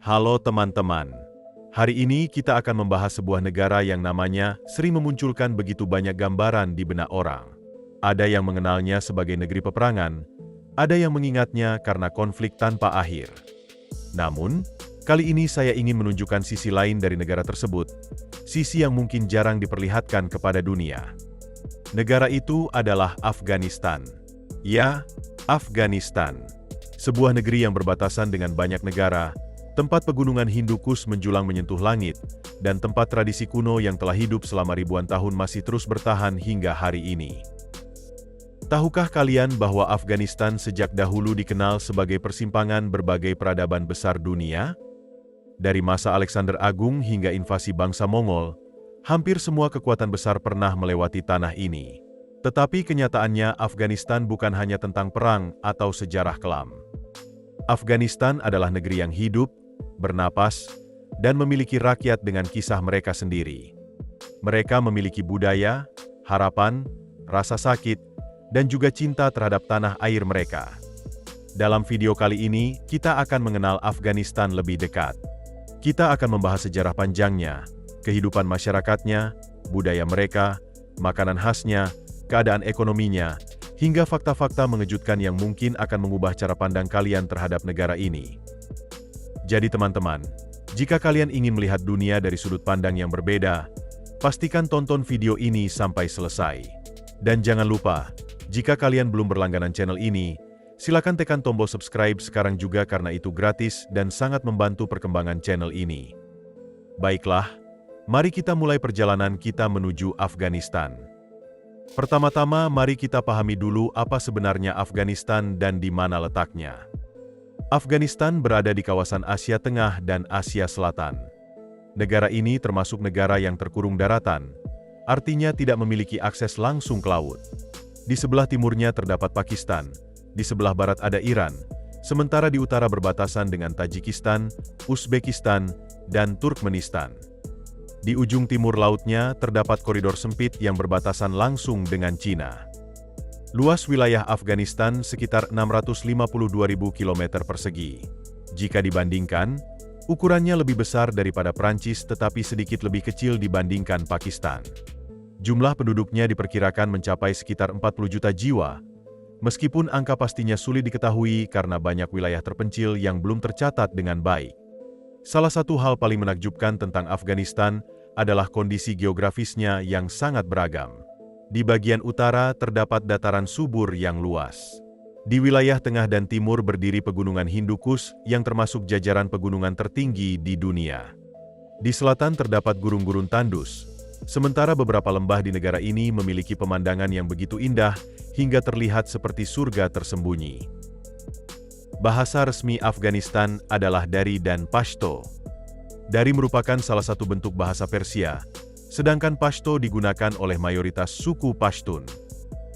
Halo teman-teman. Hari ini kita akan membahas sebuah negara yang namanya sering memunculkan begitu banyak gambaran di benak orang. Ada yang mengenalnya sebagai negeri peperangan, ada yang mengingatnya karena konflik tanpa akhir. Namun, kali ini saya ingin menunjukkan sisi lain dari negara tersebut, sisi yang mungkin jarang diperlihatkan kepada dunia. Negara itu adalah Afghanistan. Ya, Afghanistan. Sebuah negeri yang berbatasan dengan banyak negara, tempat pegunungan Hindu Kush menjulang menyentuh langit, dan tempat tradisi kuno yang telah hidup selama ribuan tahun masih terus bertahan hingga hari ini. Tahukah kalian bahwa Afghanistan sejak dahulu dikenal sebagai persimpangan berbagai peradaban besar dunia? Dari masa Alexander Agung hingga invasi bangsa Mongol, hampir semua kekuatan besar pernah melewati tanah ini. Tetapi kenyataannya Afghanistan bukan hanya tentang perang atau sejarah kelam. Afghanistan adalah negeri yang hidup, bernapas, dan memiliki rakyat dengan kisah mereka sendiri. Mereka memiliki budaya, harapan, rasa sakit, dan juga cinta terhadap tanah air mereka. Dalam video kali ini, kita akan mengenal Afghanistan lebih dekat. Kita akan membahas sejarah panjangnya, kehidupan masyarakatnya, budaya mereka, makanan khasnya, keadaan ekonominya, hingga fakta-fakta mengejutkan yang mungkin akan mengubah cara pandang kalian terhadap negara ini. Jadi teman-teman, jika kalian ingin melihat dunia dari sudut pandang yang berbeda, pastikan tonton video ini sampai selesai. Dan jangan lupa, jika kalian belum berlangganan channel ini, silakan tekan tombol subscribe sekarang juga karena itu gratis dan sangat membantu perkembangan channel ini. Baiklah, mari kita mulai perjalanan kita menuju Afghanistan. Pertama-tama, mari kita pahami dulu apa sebenarnya Afghanistan dan di mana letaknya. Afghanistan berada di kawasan Asia Tengah dan Asia Selatan. Negara ini termasuk negara yang terkurung daratan, artinya tidak memiliki akses langsung ke laut. Di sebelah timurnya terdapat Pakistan, di sebelah barat ada Iran, sementara di utara berbatasan dengan Tajikistan, Uzbekistan, dan Turkmenistan. Di ujung timur lautnya terdapat koridor sempit yang berbatasan langsung dengan Cina. Luas wilayah Afghanistan sekitar 652.000 km persegi. Jika dibandingkan, ukurannya lebih besar daripada Prancis tetapi sedikit lebih kecil dibandingkan Pakistan. Jumlah penduduknya diperkirakan mencapai sekitar 40 juta jiwa, meskipun angka pastinya sulit diketahui karena banyak wilayah terpencil yang belum tercatat dengan baik. Salah satu hal paling menakjubkan tentang Afghanistan adalah kondisi geografisnya yang sangat beragam. Di bagian utara terdapat dataran subur yang luas. Di wilayah tengah dan timur berdiri pegunungan Hindu Kush yang termasuk jajaran pegunungan tertinggi di dunia. Di selatan terdapat gurun-gurun tandus, sementara beberapa lembah di negara ini memiliki pemandangan yang begitu indah hingga terlihat seperti surga tersembunyi. Bahasa resmi Afghanistan adalah Dari dan Pashto. Dari merupakan salah satu bentuk bahasa Persia, sedangkan Pashto digunakan oleh mayoritas suku Pashtun.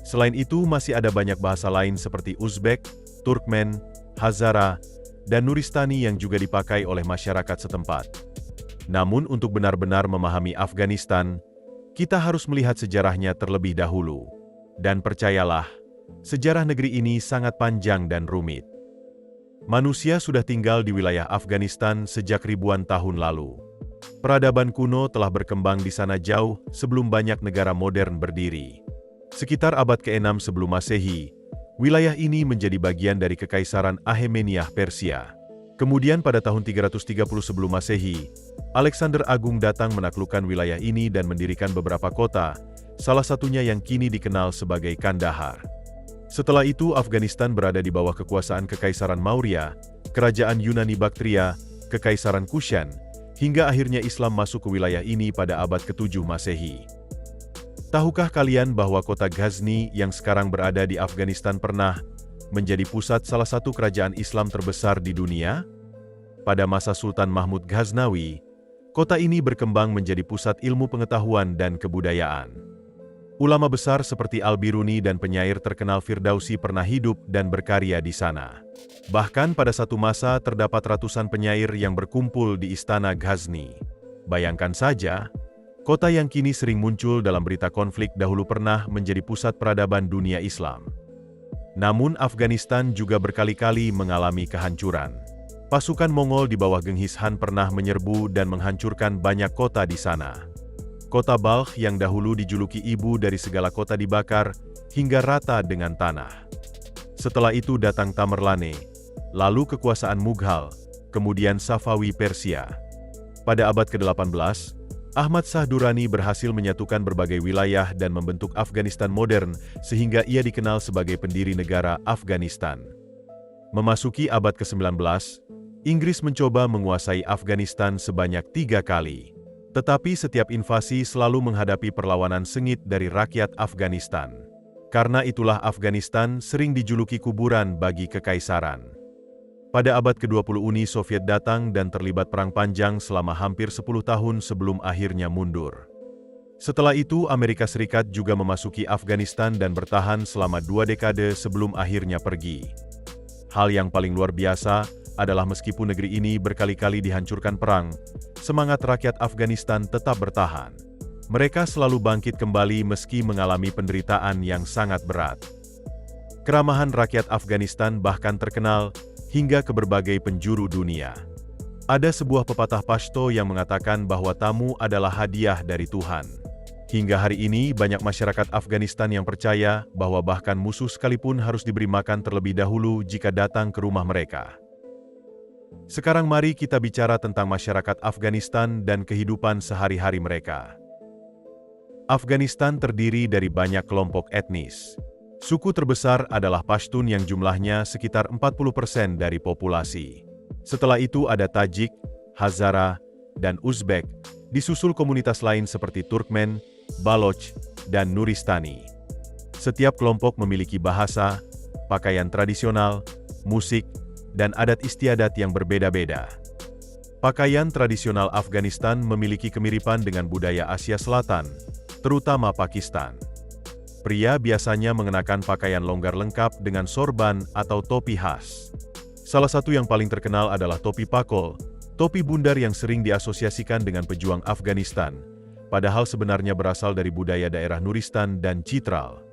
Selain itu, masih ada banyak bahasa lain seperti Uzbek, Turkmen, Hazara, dan Nuristani yang juga dipakai oleh masyarakat setempat. Namun untuk benar-benar memahami Afghanistan, kita harus melihat sejarahnya terlebih dahulu. Dan percayalah, sejarah negeri ini sangat panjang dan rumit. Manusia sudah tinggal di wilayah Afghanistan sejak ribuan tahun lalu. Peradaban kuno telah berkembang di sana jauh sebelum banyak negara modern berdiri. Sekitar abad ke-6 sebelum Masehi, wilayah ini menjadi bagian dari Kekaisaran Akhemeniah Persia. Kemudian pada tahun 330 sebelum Masehi, Alexander Agung datang menaklukkan wilayah ini dan mendirikan beberapa kota, salah satunya yang kini dikenal sebagai Kandahar. Setelah itu Afghanistan berada di bawah kekuasaan Kekaisaran Maurya, Kerajaan Yunani Baktria, Kekaisaran Kushan, hingga akhirnya Islam masuk ke wilayah ini pada abad ke-7 Masehi. Tahukah kalian bahwa kota Ghazni yang sekarang berada di Afghanistan pernah menjadi pusat salah satu kerajaan Islam terbesar di dunia? Pada masa Sultan Mahmud Ghaznawi, kota ini berkembang menjadi pusat ilmu pengetahuan dan kebudayaan. Ulama besar seperti Al-Biruni dan penyair terkenal Firdausi pernah hidup dan berkarya di sana. Bahkan pada satu masa terdapat ratusan penyair yang berkumpul di Istana Ghazni. Bayangkan saja, kota yang kini sering muncul dalam berita konflik dahulu pernah menjadi pusat peradaban dunia Islam. Namun Afghanistan juga berkali-kali mengalami kehancuran. Pasukan Mongol di bawah Genghis Khan pernah menyerbu dan menghancurkan banyak kota di sana. Kota Balkh yang dahulu dijuluki ibu dari segala kota dibakar hingga rata dengan tanah. Setelah itu datang Tamerlane, lalu kekuasaan Mughal, kemudian Safawi Persia. Pada abad ke-18, Ahmad Shah Durrani berhasil menyatukan berbagai wilayah dan membentuk Afghanistan modern sehingga ia dikenal sebagai pendiri negara Afghanistan. Memasuki abad ke-19, Inggris mencoba menguasai Afghanistan sebanyak 3 kali. Tetapi setiap invasi selalu menghadapi perlawanan sengit dari rakyat Afghanistan. Karena itulah Afghanistan sering dijuluki kuburan bagi kekaisaran. Pada abad ke-20 Uni Soviet datang dan terlibat perang panjang selama hampir 10 tahun sebelum akhirnya mundur. Setelah itu Amerika Serikat juga memasuki Afghanistan dan bertahan selama 2 dekade sebelum akhirnya pergi. Hal yang paling luar biasa adalah meskipun negeri ini berkali-kali dihancurkan perang, semangat rakyat Afghanistan tetap bertahan. Mereka selalu bangkit kembali meski mengalami penderitaan yang sangat berat. Keramahan rakyat Afghanistan bahkan terkenal hingga ke berbagai penjuru dunia. Ada sebuah pepatah Pashto yang mengatakan bahwa tamu adalah hadiah dari Tuhan. Hingga hari ini banyak masyarakat Afghanistan yang percaya bahwa bahkan musuh sekalipun harus diberi makan terlebih dahulu jika datang ke rumah mereka. Sekarang mari kita bicara tentang masyarakat Afghanistan dan kehidupan sehari-hari mereka. Afghanistan terdiri dari banyak kelompok etnis. Suku terbesar adalah Pashtun yang jumlahnya sekitar 40% dari populasi. Setelah itu ada Tajik, Hazara, dan Uzbek, disusul komunitas lain seperti Turkmen, Baloch, dan Nuristani. Setiap kelompok memiliki bahasa, pakaian tradisional, musik, dan adat istiadat yang berbeda-beda. Pakaian tradisional Afghanistan memiliki kemiripan dengan budaya Asia Selatan, terutama Pakistan. Pria biasanya mengenakan pakaian longgar lengkap dengan sorban atau topi khas. Salah satu yang paling terkenal adalah topi pakol, topi bundar yang sering diasosiasikan dengan pejuang Afghanistan, padahal sebenarnya berasal dari budaya daerah Nuristan dan Chitral.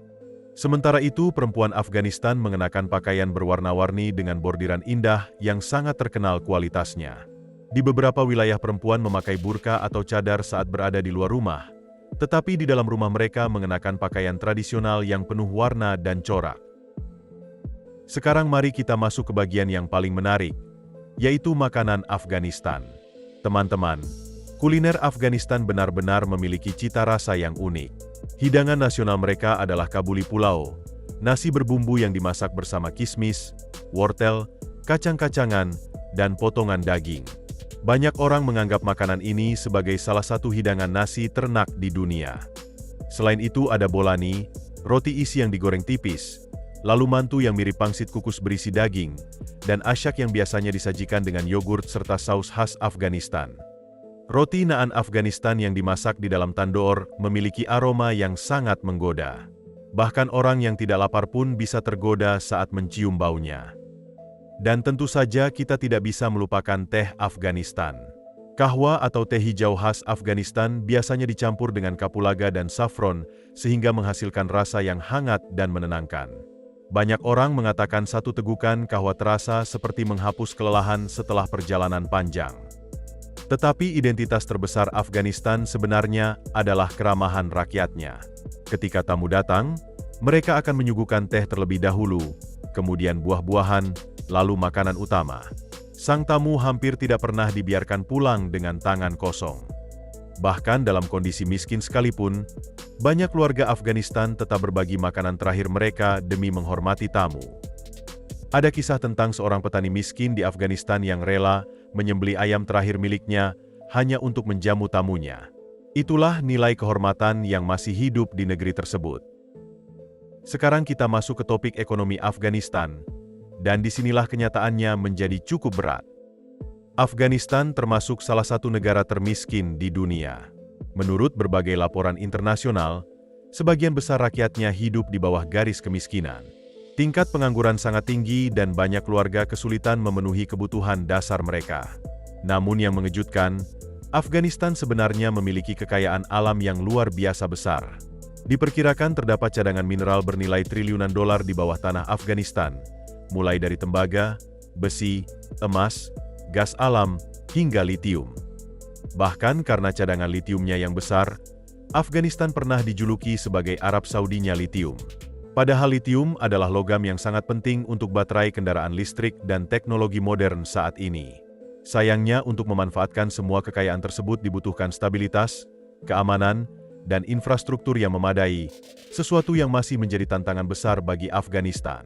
Sementara itu, perempuan Afghanistan mengenakan pakaian berwarna-warni dengan bordiran indah yang sangat terkenal kualitasnya. Di beberapa wilayah perempuan memakai burka atau cadar saat berada di luar rumah, tetapi di dalam rumah mereka mengenakan pakaian tradisional yang penuh warna dan corak. Sekarang mari kita masuk ke bagian yang paling menarik, yaitu makanan Afghanistan. Teman-teman, kuliner Afghanistan benar-benar memiliki cita rasa yang unik. Hidangan nasional mereka adalah kabuli pulau, nasi berbumbu yang dimasak bersama kismis, wortel, kacang-kacangan, dan potongan daging. Banyak orang menganggap makanan ini sebagai salah satu hidangan nasi ternak di dunia. Selain itu ada bolani, roti isi yang digoreng tipis, lalu mantu yang mirip pangsit kukus berisi daging, dan asyak yang biasanya disajikan dengan yogurt serta saus khas Afghanistan. Roti naan Afghanistan yang dimasak di dalam tandoor memiliki aroma yang sangat menggoda. Bahkan orang yang tidak lapar pun bisa tergoda saat mencium baunya. Dan tentu saja kita tidak bisa melupakan teh Afghanistan. Kahwa atau teh hijau khas Afghanistan biasanya dicampur dengan kapulaga dan saffron sehingga menghasilkan rasa yang hangat dan menenangkan. Banyak orang mengatakan satu tegukan kahwa terasa seperti menghapus kelelahan setelah perjalanan panjang. Tetapi identitas terbesar Afghanistan sebenarnya adalah keramahan rakyatnya. Ketika tamu datang, mereka akan menyuguhkan teh terlebih dahulu, kemudian buah-buahan, lalu makanan utama. Sang tamu hampir tidak pernah dibiarkan pulang dengan tangan kosong. Bahkan dalam kondisi miskin sekalipun, banyak keluarga Afghanistan tetap berbagi makanan terakhir mereka demi menghormati tamu. Ada kisah tentang seorang petani miskin di Afghanistan yang rela menyembelih ayam terakhir miliknya hanya untuk menjamu tamunya. Itulah nilai kehormatan yang masih hidup di negeri tersebut. Sekarang kita masuk ke topik ekonomi Afghanistan, dan disinilah kenyataannya menjadi cukup berat. Afghanistan termasuk salah satu negara termiskin di dunia. Menurut berbagai laporan internasional, sebagian besar rakyatnya hidup di bawah garis kemiskinan. Tingkat pengangguran sangat tinggi dan banyak keluarga kesulitan memenuhi kebutuhan dasar mereka. Namun yang mengejutkan, Afghanistan sebenarnya memiliki kekayaan alam yang luar biasa besar. Diperkirakan terdapat cadangan mineral bernilai triliunan dolar di bawah tanah Afghanistan, mulai dari tembaga, besi, emas, gas alam, hingga litium. Bahkan karena cadangan litiumnya yang besar, Afghanistan pernah dijuluki sebagai Arab Saudinya litium. Padahal litium adalah logam yang sangat penting untuk baterai kendaraan listrik dan teknologi modern saat ini. Sayangnya untuk memanfaatkan semua kekayaan tersebut dibutuhkan stabilitas, keamanan, dan infrastruktur yang memadai, sesuatu yang masih menjadi tantangan besar bagi Afghanistan.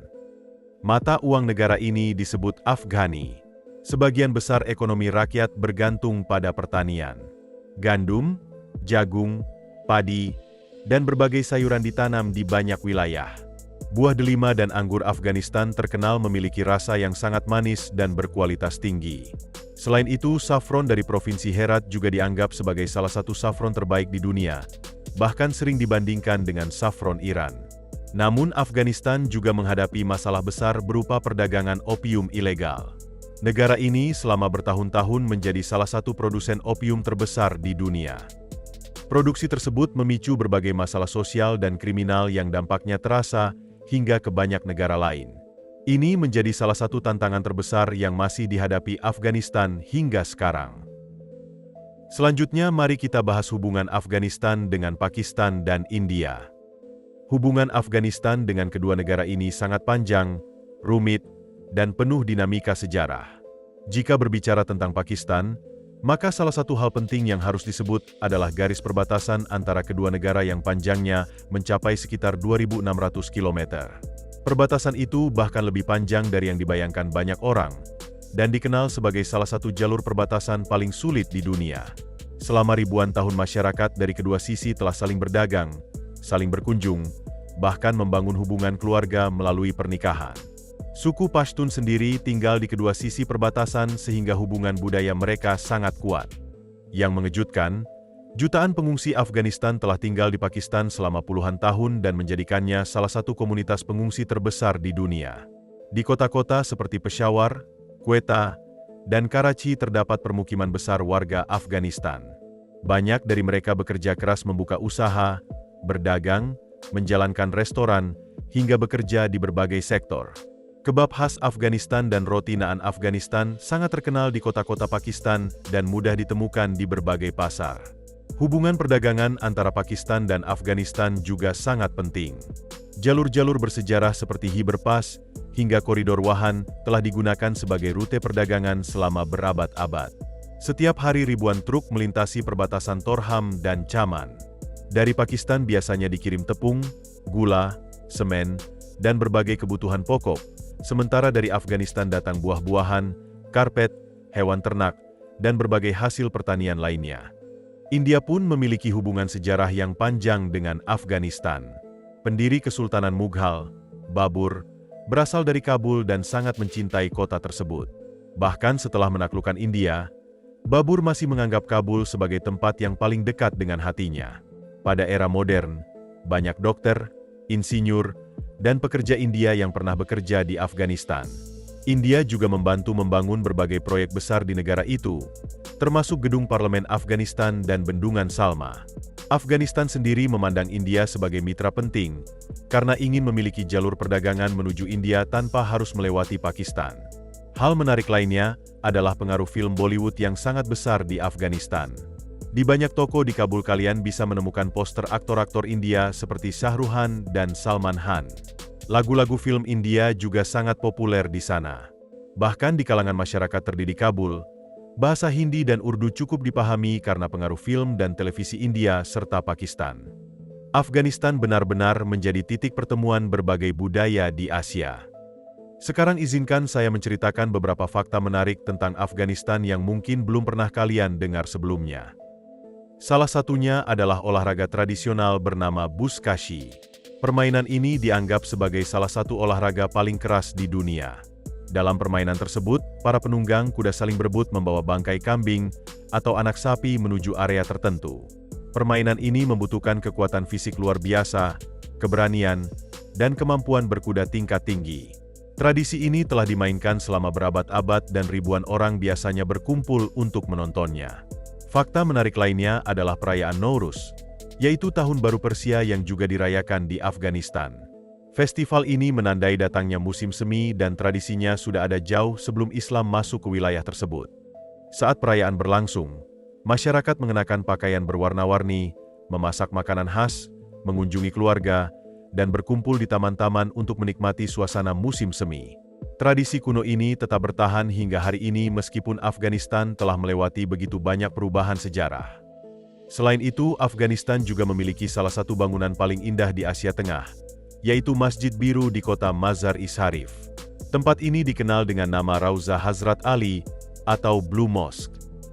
Mata uang negara ini disebut Afghani. Sebagian besar ekonomi rakyat bergantung pada pertanian. Gandum, jagung, padi, dan berbagai sayuran ditanam di banyak wilayah. Buah delima dan anggur Afghanistan terkenal memiliki rasa yang sangat manis dan berkualitas tinggi. Selain itu, saffron dari Provinsi Herat juga dianggap sebagai salah satu saffron terbaik di dunia, bahkan sering dibandingkan dengan saffron Iran. Namun Afghanistan juga menghadapi masalah besar berupa perdagangan opium ilegal. Negara ini selama bertahun-tahun menjadi salah satu produsen opium terbesar di dunia. Produksi tersebut memicu berbagai masalah sosial dan kriminal yang dampaknya terasa hingga ke banyak negara lain. Ini menjadi salah satu tantangan terbesar yang masih dihadapi Afghanistan hingga sekarang. Selanjutnya, mari kita bahas hubungan Afghanistan dengan Pakistan dan India. Hubungan Afghanistan dengan kedua negara ini sangat panjang, rumit, dan penuh dinamika sejarah. Jika berbicara tentang Pakistan, maka salah satu hal penting yang harus disebut adalah garis perbatasan antara kedua negara yang panjangnya mencapai sekitar 2.600 km. Perbatasan itu bahkan lebih panjang dari yang dibayangkan banyak orang, dan dikenal sebagai salah satu jalur perbatasan paling sulit di dunia. Selama ribuan tahun masyarakat dari kedua sisi telah saling berdagang, saling berkunjung, bahkan membangun hubungan keluarga melalui pernikahan. Suku Pashtun sendiri tinggal di kedua sisi perbatasan sehingga hubungan budaya mereka sangat kuat. Yang mengejutkan, jutaan pengungsi Afghanistan telah tinggal di Pakistan selama puluhan tahun dan menjadikannya salah satu komunitas pengungsi terbesar di dunia. Di kota-kota seperti Peshawar, Quetta, dan Karachi terdapat permukiman besar warga Afghanistan. Banyak dari mereka bekerja keras membuka usaha, berdagang, menjalankan restoran, hingga bekerja di berbagai sektor. Kebab khas Afghanistan dan roti naan Afghanistan sangat terkenal di kota-kota Pakistan dan mudah ditemukan di berbagai pasar. Hubungan perdagangan antara Pakistan dan Afghanistan juga sangat penting. Jalur-jalur bersejarah seperti Khyber Pass hingga koridor Wahan telah digunakan sebagai rute perdagangan selama berabad-abad. Setiap hari ribuan truk melintasi perbatasan Torham dan Chaman. Dari Pakistan biasanya dikirim tepung, gula, semen, dan berbagai kebutuhan pokok, sementara dari Afghanistan datang buah-buahan, karpet, hewan ternak, dan berbagai hasil pertanian lainnya. India pun memiliki hubungan sejarah yang panjang dengan Afghanistan. Pendiri Kesultanan Mughal, Babur, berasal dari Kabul dan sangat mencintai kota tersebut. Bahkan setelah menaklukkan India, Babur masih menganggap Kabul sebagai tempat yang paling dekat dengan hatinya. Pada era modern, banyak dokter, insinyur, dan pekerja India yang pernah bekerja di Afghanistan. India juga membantu membangun berbagai proyek besar di negara itu, termasuk gedung parlemen Afghanistan dan bendungan Salma. Afghanistan sendiri memandang India sebagai mitra penting, karena ingin memiliki jalur perdagangan menuju India tanpa harus melewati Pakistan. Hal menarik lainnya adalah pengaruh film Bollywood yang sangat besar di Afghanistan. Di banyak toko di Kabul kalian bisa menemukan poster aktor-aktor India seperti Shah Rukh Khan dan Salman Khan. Lagu-lagu film India juga sangat populer di sana. Bahkan di kalangan masyarakat terdidik Kabul, bahasa Hindi dan Urdu cukup dipahami karena pengaruh film dan televisi India serta Pakistan. Afghanistan benar-benar menjadi titik pertemuan berbagai budaya di Asia. Sekarang izinkan saya menceritakan beberapa fakta menarik tentang Afghanistan yang mungkin belum pernah kalian dengar sebelumnya. Salah satunya adalah olahraga tradisional bernama Buzkashi. Permainan ini dianggap sebagai salah satu olahraga paling keras di dunia. Dalam permainan tersebut, para penunggang kuda saling berebut membawa bangkai kambing atau anak sapi menuju area tertentu. Permainan ini membutuhkan kekuatan fisik luar biasa, keberanian, dan kemampuan berkuda tingkat tinggi. Tradisi ini telah dimainkan selama berabad-abad dan ribuan orang biasanya berkumpul untuk menontonnya. Fakta menarik lainnya adalah perayaan Nowruz, yaitu Tahun Baru Persia yang juga dirayakan di Afghanistan. Festival ini menandai datangnya musim semi dan tradisinya sudah ada jauh sebelum Islam masuk ke wilayah tersebut. Saat perayaan berlangsung, masyarakat mengenakan pakaian berwarna-warni, memasak makanan khas, mengunjungi keluarga, dan berkumpul di taman-taman untuk menikmati suasana musim semi. Tradisi kuno ini tetap bertahan hingga hari ini meskipun Afghanistan telah melewati begitu banyak perubahan sejarah. Selain itu, Afghanistan juga memiliki salah satu bangunan paling indah di Asia Tengah, yaitu Masjid Biru di kota Mazar-i-Sharif. Tempat ini dikenal dengan nama Rauzah Hazrat Ali atau Blue Mosque.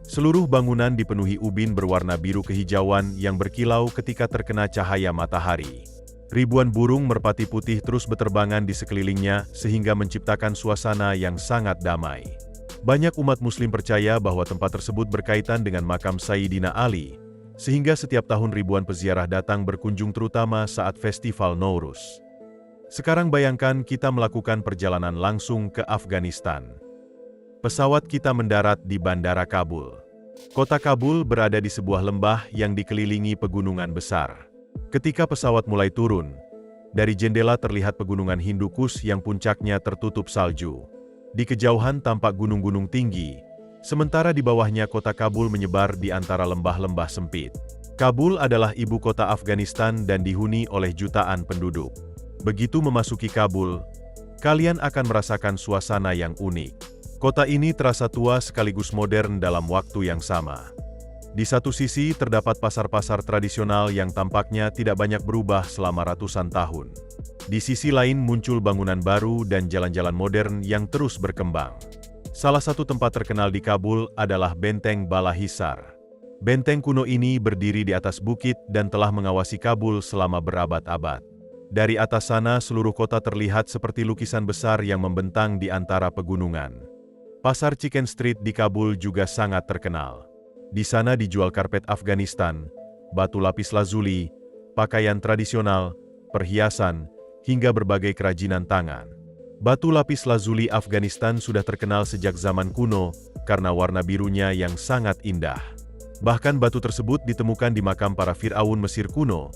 Seluruh bangunan dipenuhi ubin berwarna biru kehijauan yang berkilau ketika terkena cahaya matahari. Ribuan burung merpati putih terus berterbangan di sekelilingnya sehingga menciptakan suasana yang sangat damai. Banyak umat muslim percaya bahwa tempat tersebut berkaitan dengan makam Sayyidina Ali, sehingga setiap tahun ribuan peziarah datang berkunjung terutama saat festival Nowruz. Sekarang bayangkan kita melakukan perjalanan langsung ke Afghanistan. Pesawat kita mendarat di Bandara Kabul. Kota Kabul berada di sebuah lembah yang dikelilingi pegunungan besar. Ketika pesawat mulai turun, dari jendela terlihat pegunungan Hindu Kush yang puncaknya tertutup salju. Di kejauhan tampak gunung-gunung tinggi, sementara di bawahnya kota Kabul menyebar di antara lembah-lembah sempit. Kabul adalah ibu kota Afghanistan dan dihuni oleh jutaan penduduk. Begitu memasuki Kabul, kalian akan merasakan suasana yang unik. Kota ini terasa tua sekaligus modern dalam waktu yang sama. Di satu sisi terdapat pasar-pasar tradisional yang tampaknya tidak banyak berubah selama ratusan tahun. Di sisi lain muncul bangunan baru dan jalan-jalan modern yang terus berkembang. Salah satu tempat terkenal di Kabul adalah Benteng Bala Hisar. Benteng kuno ini berdiri di atas bukit dan telah mengawasi Kabul selama berabad-abad. Dari atas sana seluruh kota terlihat seperti lukisan besar yang membentang di antara pegunungan. Pasar Chicken Street di Kabul juga sangat terkenal. Di sana dijual karpet Afghanistan, batu lapis lazuli, pakaian tradisional, perhiasan, hingga berbagai kerajinan tangan. Batu lapis lazuli Afghanistan sudah terkenal sejak zaman kuno karena warna birunya yang sangat indah. Bahkan batu tersebut ditemukan di makam para Fir'aun Mesir kuno,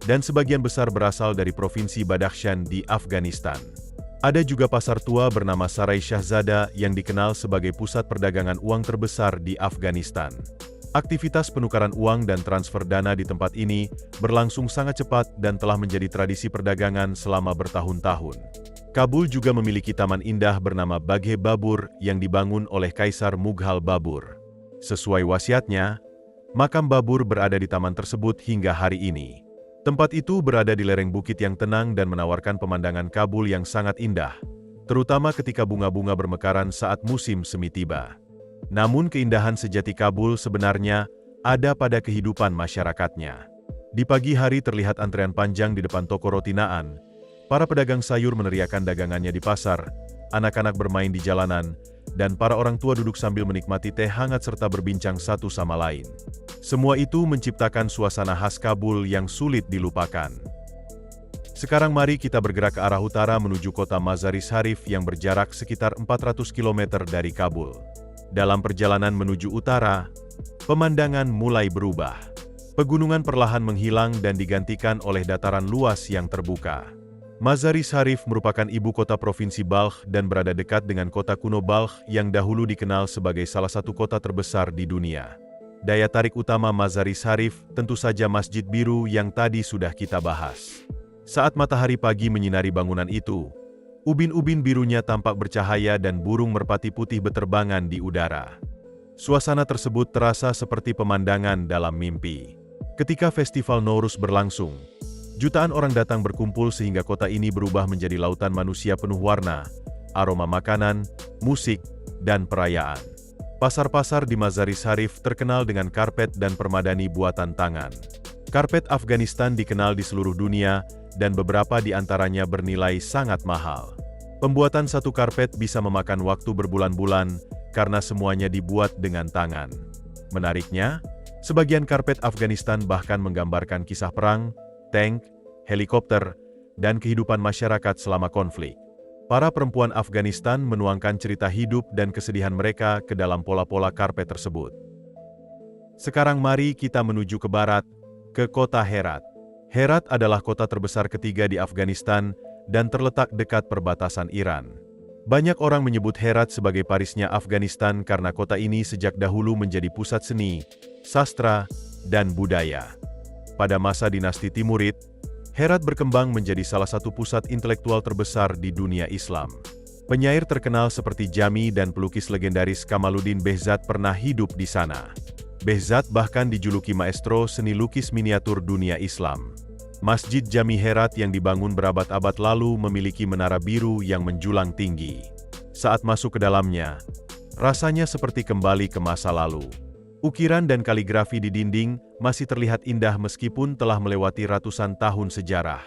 dan sebagian besar berasal dari provinsi Badakhshan di Afghanistan. Ada juga pasar tua bernama Sarai Shahzada yang dikenal sebagai pusat perdagangan uang terbesar di Afghanistan. Aktivitas penukaran uang dan transfer dana di tempat ini berlangsung sangat cepat dan telah menjadi tradisi perdagangan selama bertahun-tahun. Kabul juga memiliki taman indah bernama Baghe Babur yang dibangun oleh Kaisar Mughal Babur. Sesuai wasiatnya, makam Babur berada di taman tersebut hingga hari ini. Tempat itu berada di lereng bukit yang tenang dan menawarkan pemandangan Kabul yang sangat indah, terutama ketika bunga-bunga bermekaran saat musim semi tiba. Namun keindahan sejati Kabul sebenarnya ada pada kehidupan masyarakatnya. Di pagi hari terlihat antrean panjang di depan toko rotinaan. Para pedagang sayur meneriakan dagangannya di pasar, anak-anak bermain di jalanan, dan para orang tua duduk sambil menikmati teh hangat serta berbincang satu sama lain. Semua itu menciptakan suasana khas Kabul yang sulit dilupakan. Sekarang mari kita bergerak ke arah utara menuju kota Mazar-i-Sharif yang berjarak sekitar 400 km dari Kabul. Dalam perjalanan menuju utara, pemandangan mulai berubah. Pegunungan perlahan menghilang dan digantikan oleh dataran luas yang terbuka. Mazar-i-Sharif merupakan ibu kota provinsi Balkh dan berada dekat dengan kota kuno Balkh yang dahulu dikenal sebagai salah satu kota terbesar di dunia. Daya tarik utama Mazar-i-Sharif tentu saja Masjid Biru yang tadi sudah kita bahas. Saat matahari pagi menyinari bangunan itu, ubin-ubin birunya tampak bercahaya dan burung merpati putih berterbangan di udara. Suasana tersebut terasa seperti pemandangan dalam mimpi. Ketika festival Nowruz berlangsung, jutaan orang datang berkumpul sehingga kota ini berubah menjadi lautan manusia penuh warna, aroma makanan, musik, dan perayaan. Pasar-pasar di Mazar-i-Sharif terkenal dengan karpet dan permadani buatan tangan. Karpet Afghanistan dikenal di seluruh dunia dan beberapa di antaranya bernilai sangat mahal. Pembuatan satu karpet bisa memakan waktu berbulan-bulan karena semuanya dibuat dengan tangan. Menariknya, sebagian karpet Afghanistan bahkan menggambarkan kisah perang, tank, helikopter, dan kehidupan masyarakat selama konflik. Para perempuan Afghanistan menuangkan cerita hidup dan kesedihan mereka ke dalam pola-pola karpet tersebut. Sekarang mari kita menuju ke barat, ke kota Herat. Herat adalah kota terbesar ketiga di Afghanistan dan terletak dekat perbatasan Iran. Banyak orang menyebut Herat sebagai Parisnya Afghanistan karena kota ini sejak dahulu menjadi pusat seni, sastra, dan budaya. Pada masa dinasti Timurid, Herat berkembang menjadi salah satu pusat intelektual terbesar di dunia Islam. Penyair terkenal seperti Jami dan pelukis legendaris Kamaluddin Behzad pernah hidup di sana. Behzad bahkan dijuluki maestro seni lukis miniatur dunia Islam. Masjid Jami Herat yang dibangun berabad-abad lalu memiliki menara biru yang menjulang tinggi. Saat masuk ke dalamnya, rasanya seperti kembali ke masa lalu. Ukiran dan kaligrafi di dinding masih terlihat indah meskipun telah melewati ratusan tahun sejarah.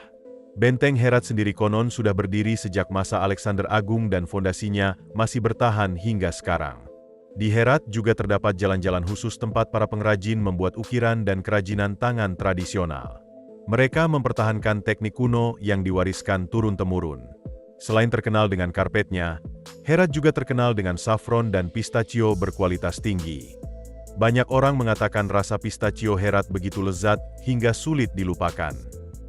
Benteng Herat sendiri konon sudah berdiri sejak masa Alexander Agung dan fondasinya masih bertahan hingga sekarang. Di Herat juga terdapat jalan-jalan khusus tempat para pengrajin membuat ukiran dan kerajinan tangan tradisional. Mereka mempertahankan teknik kuno yang diwariskan turun-temurun. Selain terkenal dengan karpetnya, Herat juga terkenal dengan saffron dan pistachio berkualitas tinggi. Banyak orang mengatakan rasa pistachio Herat begitu lezat hingga sulit dilupakan.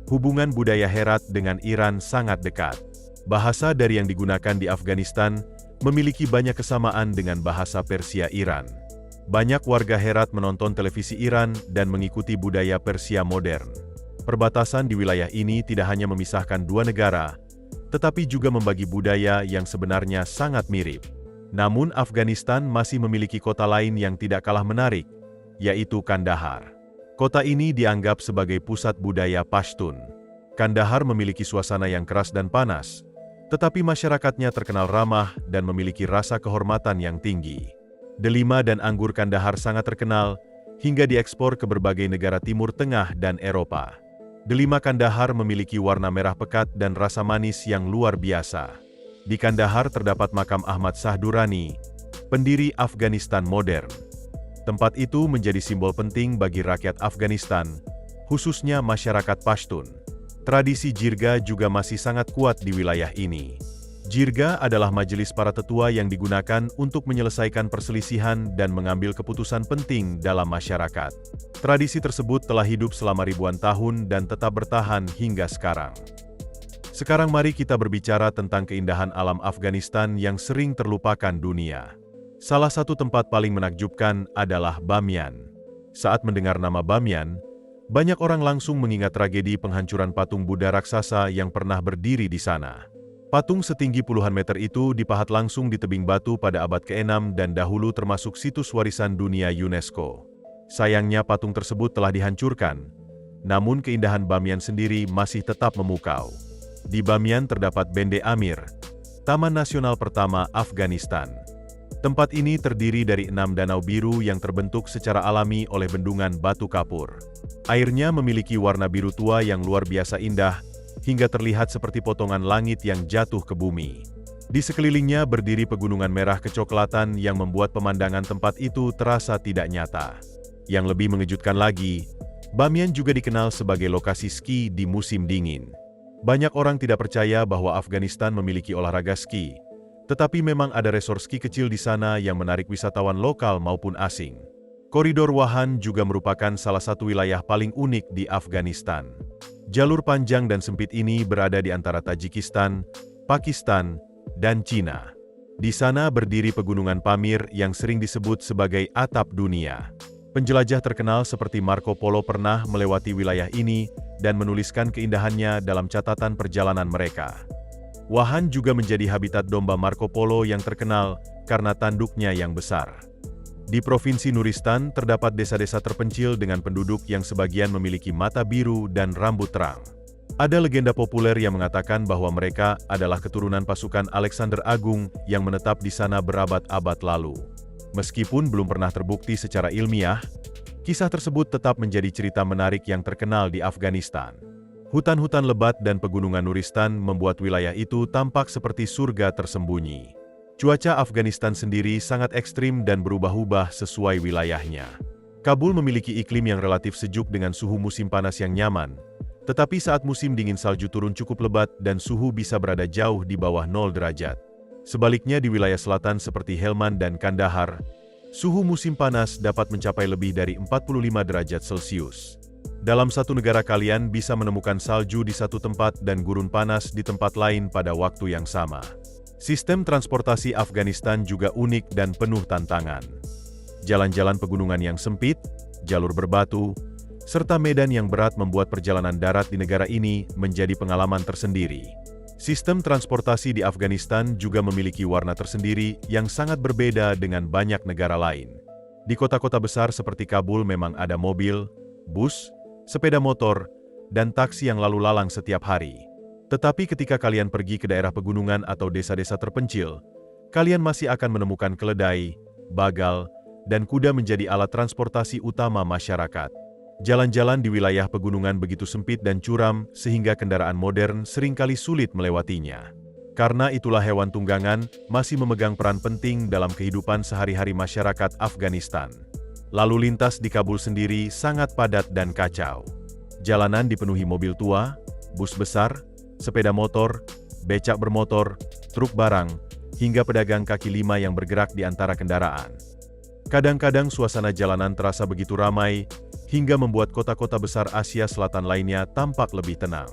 Hubungan budaya Herat dengan Iran sangat dekat. Bahasa dari yang digunakan di Afghanistan memiliki banyak kesamaan dengan bahasa Persia Iran. Banyak warga Herat menonton televisi Iran dan mengikuti budaya Persia modern. Perbatasan di wilayah ini tidak hanya memisahkan dua negara, tetapi juga membagi budaya yang sebenarnya sangat mirip. Namun Afghanistan masih memiliki kota lain yang tidak kalah menarik, yaitu Kandahar. Kota ini dianggap sebagai pusat budaya Pashtun. Kandahar memiliki suasana yang keras dan panas, tetapi masyarakatnya terkenal ramah dan memiliki rasa kehormatan yang tinggi. Delima dan anggur Kandahar sangat terkenal, hingga diekspor ke berbagai negara Timur Tengah dan Eropa. Delima Kandahar memiliki warna merah pekat dan rasa manis yang luar biasa. Di Kandahar terdapat makam Ahmad Shah Durrani, pendiri Afghanistan modern. Tempat itu menjadi simbol penting bagi rakyat Afghanistan, khususnya masyarakat Pashtun. Tradisi jirga juga masih sangat kuat di wilayah ini. Jirga adalah majelis para tetua yang digunakan untuk menyelesaikan perselisihan dan mengambil keputusan penting dalam masyarakat. Tradisi tersebut telah hidup selama ribuan tahun dan tetap bertahan hingga sekarang. Sekarang mari kita berbicara tentang keindahan alam Afghanistan yang sering terlupakan dunia. Salah satu tempat paling menakjubkan adalah Bamiyan. Saat mendengar nama Bamiyan, banyak orang langsung mengingat tragedi penghancuran patung Buddha raksasa yang pernah berdiri di sana. Patung setinggi puluhan meter itu dipahat langsung di tebing batu pada abad ke-6 dan dahulu termasuk situs warisan dunia UNESCO. Sayangnya patung tersebut telah dihancurkan, namun keindahan Bamiyan sendiri masih tetap memukau. Di Bamiyan terdapat Bende Amir, Taman Nasional pertama Afghanistan. Tempat ini terdiri dari 6 danau biru yang terbentuk secara alami oleh bendungan batu kapur. Airnya memiliki warna biru tua yang luar biasa indah, hingga terlihat seperti potongan langit yang jatuh ke bumi. Di sekelilingnya berdiri pegunungan merah kecoklatan yang membuat pemandangan tempat itu terasa tidak nyata. Yang lebih mengejutkan lagi, Bamiyan juga dikenal sebagai lokasi ski di musim dingin. Banyak orang tidak percaya bahwa Afghanistan memiliki olahraga ski, tetapi memang ada resor ski kecil di sana yang menarik wisatawan lokal maupun asing. Koridor Wahan juga merupakan salah satu wilayah paling unik di Afghanistan. Jalur panjang dan sempit ini berada di antara Tajikistan, Pakistan, dan Cina. Di sana berdiri pegunungan Pamir yang sering disebut sebagai atap dunia. Penjelajah terkenal seperti Marco Polo pernah melewati wilayah ini dan menuliskan keindahannya dalam catatan perjalanan mereka. Wahan juga menjadi habitat domba Marco Polo yang terkenal karena tanduknya yang besar. Di Provinsi Nuristan terdapat desa-desa terpencil dengan penduduk yang sebagian memiliki mata biru dan rambut terang. Ada legenda populer yang mengatakan bahwa mereka adalah keturunan pasukan Alexander Agung yang menetap di sana berabad-abad lalu. Meskipun belum pernah terbukti secara ilmiah, kisah tersebut tetap menjadi cerita menarik yang terkenal di Afghanistan. Hutan-hutan lebat dan pegunungan Nuristan membuat wilayah itu tampak seperti surga tersembunyi. Cuaca Afghanistan sendiri sangat ekstrim dan berubah-ubah sesuai wilayahnya. Kabul memiliki iklim yang relatif sejuk dengan suhu musim panas yang nyaman, tetapi saat musim dingin salju turun cukup lebat dan suhu bisa berada jauh di bawah 0 derajat. Sebaliknya di wilayah selatan seperti Helmand dan Kandahar, suhu musim panas dapat mencapai lebih dari 45 derajat Celcius. Dalam satu negara kalian bisa menemukan salju di satu tempat dan gurun panas di tempat lain pada waktu yang sama. Sistem transportasi Afghanistan juga unik dan penuh tantangan. Jalan-jalan pegunungan yang sempit, jalur berbatu, serta medan yang berat membuat perjalanan darat di negara ini menjadi pengalaman tersendiri. Sistem transportasi di Afghanistan juga memiliki warna tersendiri yang sangat berbeda dengan banyak negara lain. Di kota-kota besar seperti Kabul memang ada mobil, bus, sepeda motor, dan taksi yang lalu lalang setiap hari. Tetapi ketika kalian pergi ke daerah pegunungan atau desa-desa terpencil, kalian masih akan menemukan keledai, bagal, dan kuda menjadi alat transportasi utama masyarakat. Jalan-jalan di wilayah pegunungan begitu sempit dan curam sehingga kendaraan modern seringkali sulit melewatinya. Karena itulah hewan tunggangan masih memegang peran penting dalam kehidupan sehari-hari masyarakat Afghanistan. Lalu lintas di Kabul sendiri sangat padat dan kacau. Jalanan dipenuhi mobil tua, bus besar, sepeda motor, becak bermotor, truk barang, hingga pedagang kaki lima yang bergerak di antara kendaraan. Kadang-kadang suasana jalanan terasa begitu ramai, hingga membuat kota-kota besar Asia Selatan lainnya tampak lebih tenang.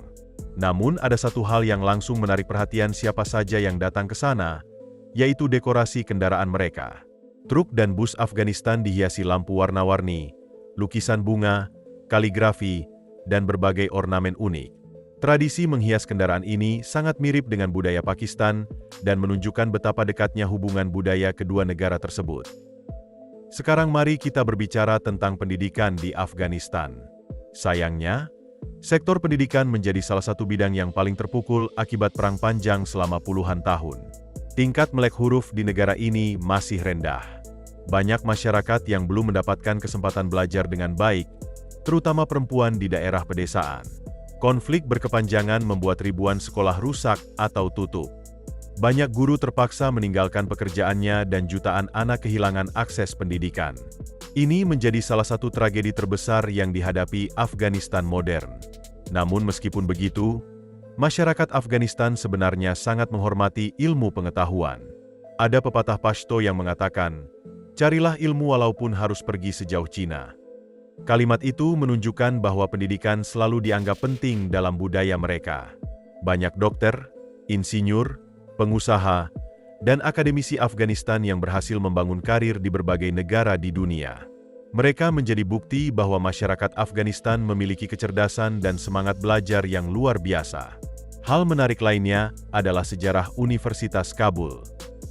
Namun ada satu hal yang langsung menarik perhatian siapa saja yang datang ke sana, yaitu dekorasi kendaraan mereka. Truk dan bus Afghanistan dihiasi lampu warna-warni, lukisan bunga, kaligrafi, dan berbagai ornamen unik. Tradisi menghias kendaraan ini sangat mirip dengan budaya Pakistan dan menunjukkan betapa dekatnya hubungan budaya kedua negara tersebut. Sekarang mari kita berbicara tentang pendidikan di Afghanistan. Sayangnya, sektor pendidikan menjadi salah satu bidang yang paling terpukul akibat perang panjang selama puluhan tahun. Tingkat melek huruf di negara ini masih rendah. Banyak masyarakat yang belum mendapatkan kesempatan belajar dengan baik, terutama perempuan di daerah pedesaan. Konflik berkepanjangan membuat ribuan sekolah rusak atau tutup. Banyak guru terpaksa meninggalkan pekerjaannya dan jutaan anak kehilangan akses pendidikan. Ini menjadi salah satu tragedi terbesar yang dihadapi Afghanistan modern. Namun meskipun begitu, masyarakat Afghanistan sebenarnya sangat menghormati ilmu pengetahuan. Ada pepatah Pashto yang mengatakan, "Carilah ilmu walaupun harus pergi sejauh Cina." Kalimat itu menunjukkan bahwa pendidikan selalu dianggap penting dalam budaya mereka. Banyak dokter, insinyur, pengusaha, dan akademisi Afghanistan yang berhasil membangun karir di berbagai negara di dunia. Mereka menjadi bukti bahwa masyarakat Afghanistan memiliki kecerdasan dan semangat belajar yang luar biasa. Hal menarik lainnya adalah sejarah Universitas Kabul.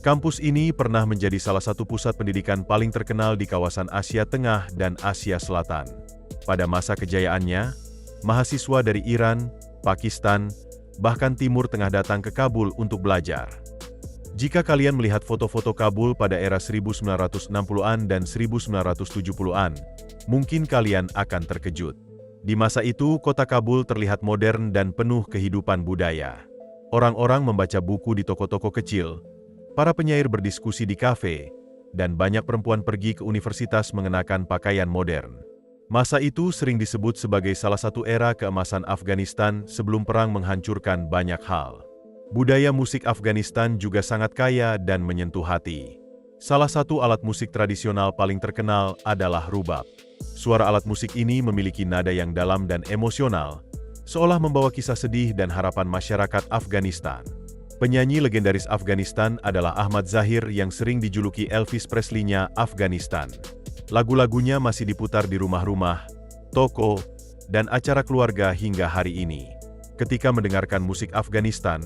Kampus ini pernah menjadi salah satu pusat pendidikan paling terkenal di kawasan Asia Tengah dan Asia Selatan. Pada masa kejayaannya, mahasiswa dari Iran, Pakistan, bahkan Timur Tengah datang ke Kabul untuk belajar. Jika kalian melihat foto-foto Kabul pada era 1960-an dan 1970-an, mungkin kalian akan terkejut. Di masa itu, kota Kabul terlihat modern dan penuh kehidupan budaya. Orang-orang membaca buku di toko-toko kecil, para penyair berdiskusi di kafe, dan banyak perempuan pergi ke universitas mengenakan pakaian modern. Masa itu sering disebut sebagai salah satu era keemasan Afghanistan sebelum perang menghancurkan banyak hal. Budaya musik Afghanistan juga sangat kaya dan menyentuh hati. Salah satu alat musik tradisional paling terkenal adalah rubab. Suara alat musik ini memiliki nada yang dalam dan emosional, seolah membawa kisah sedih dan harapan masyarakat Afghanistan. Penyanyi legendaris Afghanistan adalah Ahmad Zahir yang sering dijuluki Elvis Presley-nya Afghanistan. Lagu-lagunya masih diputar di rumah-rumah, toko, dan acara keluarga hingga hari ini. Ketika mendengarkan musik Afghanistan,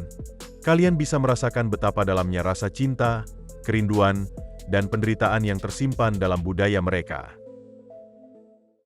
kalian bisa merasakan betapa dalamnya rasa cinta, kerinduan, dan penderitaan yang tersimpan dalam budaya mereka.